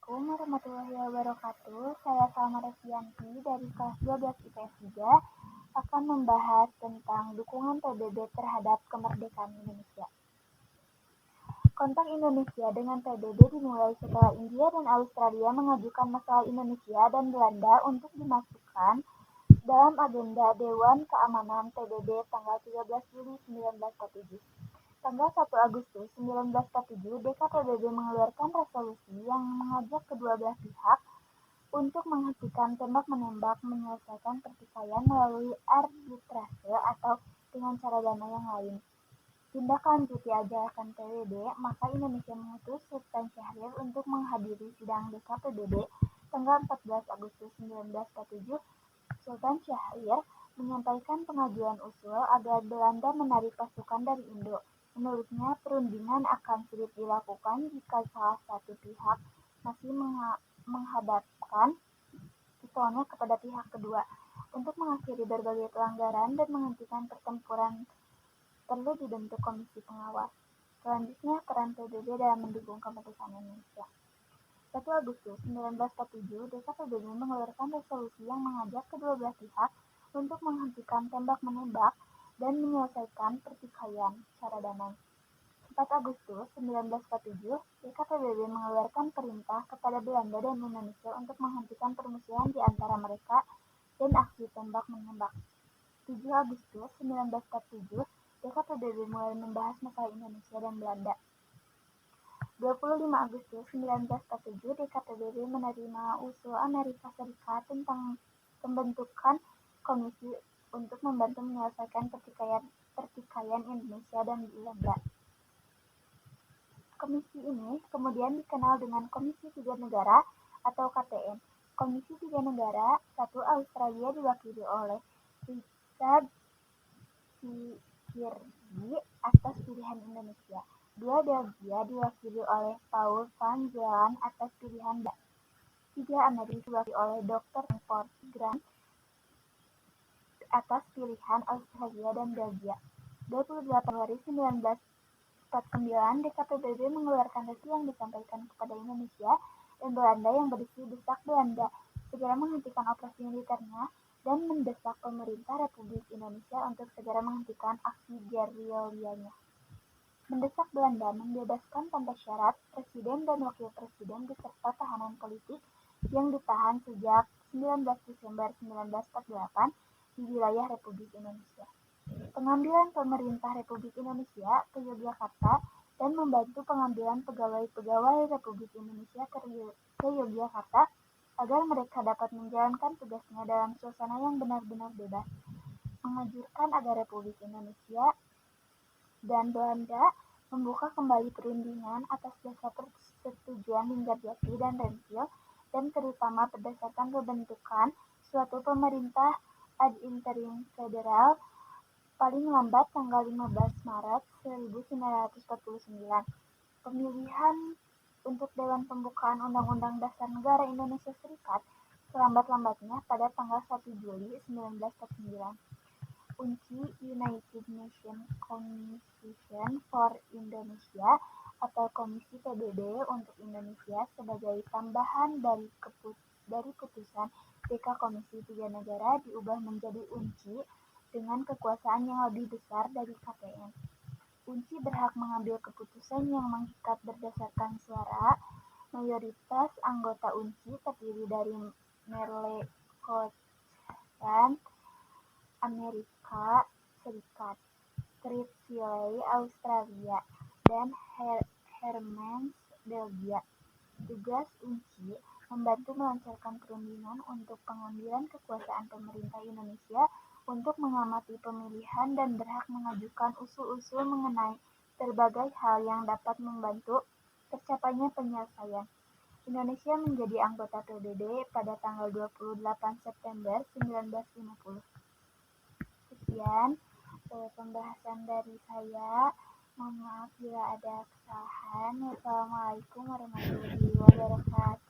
Assalamualaikum warahmatullahi wabarakatuh. Saya Salma Revianti dari kelas 12 IPS 3 akan membahas tentang dukungan PBB terhadap kemerdekaan Indonesia. Kontak Indonesia dengan PBB dimulai setelah India dan Australia mengajukan masalah Indonesia dan Belanda untuk dimasukkan dalam agenda Dewan Keamanan PBB tanggal 13 Juli 1947. Tanggal 1 Agustus 1947, DKPBB mengeluarkan resolusi yang mengajak kedua belah pihak untuk menghentikan tembak-menembak, menyelesaikan pertikaian melalui arbitrase atau dengan cara damai yang lain. Tindaklanjuti ajakan PBB, maka Indonesia mengutus Sultan Syahrir untuk menghadiri sidang DKPBB tanggal 14 Agustus 1947. Sultan Syahrir menyampaikan pengajuan usul agar Belanda menarik pasukan dari Indo. Menurutnya, perundingan akan sulit dilakukan jika salah satu pihak masih menghadapkan pistolnya kepada pihak kedua. Untuk mengakhiri berbagai pelanggaran dan menghentikan pertempuran, perlu dibentuk komisi pengawas. Selanjutnya, peran PBB dalam mendukung kemerdekaan Indonesia. 1 Agustus 1947, DKPBB mengeluarkan resolusi yang mengajak kedua belah pihak untuk menghentikan tembak-menembak dan menyelesaikan pertikaian secara damai. 4 Agustus 1947, DKPBB mengeluarkan perintah kepada Belanda dan Indonesia untuk menghentikan permusuhan di antara mereka dan aksi tembak-menembak. 7 Agustus 1947, DKPBB mulai membahas masalah Indonesia dan Belanda. 25 Agustus 1947, DKPBB menerima usul Amerika Serikat tentang pembentukan komisi untuk membantu menyelesaikan pertikaian Indonesia dan Belanda. Komisi ini kemudian dikenal dengan Komisi Tiga Negara atau KTN. Komisi Tiga Negara, 1 Australia diwakili oleh Richard Kirby atas pilihan Indonesia. 2 Belgia diwakili oleh Paul van Zeeland atas pilihan Belanda. 3 Amerika diwakili oleh Dr. Langford Grant atas pilihan Australia dan Belgia. 28 Januari 1949, DKPBB mengeluarkan resi yang disampaikan kepada Indonesia dan Belanda yang berisi desak Belanda segera menghentikan operasi militernya dan mendesak pemerintah Republik Indonesia untuk segera menghentikan aksi gerilyanya. Mendesak Belanda membebaskan tanpa syarat presiden dan wakil presiden beserta tahanan politik yang ditahan sejak 19 Desember 1948 di wilayah Republik Indonesia. Pengambilan pemerintah Republik Indonesia ke Yogyakarta dan membantu pengambilan pegawai-pegawai Republik Indonesia ke Yogyakarta agar mereka dapat menjalankan tugasnya dalam suasana yang benar-benar bebas. Menganjurkan agar Republik Indonesia dan Belanda membuka kembali perundingan atas dasar persetujuan Linggarjati dan Renville dan terutama berdasarkan pembentukan suatu pemerintah ad interim federal paling lambat tanggal 15 Maret 1949. Pemilihan untuk Dewan Pembukaan Undang-Undang Dasar Negara Indonesia Serikat selambat-lambatnya pada tanggal 1 Juli 1949. Kunci United Nations Commission for Indonesia atau Komisi PBB untuk Indonesia sebagai tambahan dari putusan DK Komisi Tiga Negara diubah menjadi UNCI dengan kekuasaan yang lebih besar dari KTN. UNCI berhak mengambil keputusan yang mengikat berdasarkan suara. Mayoritas anggota UNCI terdiri dari Merle Scotland, Amerika Serikat, Tripoli Australia, dan Hermans Belgia. Tugas UNCI membantu melancarkan perundingan untuk pengambilan kekuasaan pemerintah Indonesia untuk mengamati pemilihan dan berhak mengajukan usul-usul mengenai berbagai hal yang dapat membantu tercapainya penyelesaian. Indonesia menjadi anggota PBB pada tanggal 28 September 1950. Sekian pembahasan dari saya. Mohon maaf bila ada kesalahan. Wassalamualaikum warahmatullahi wabarakatuh.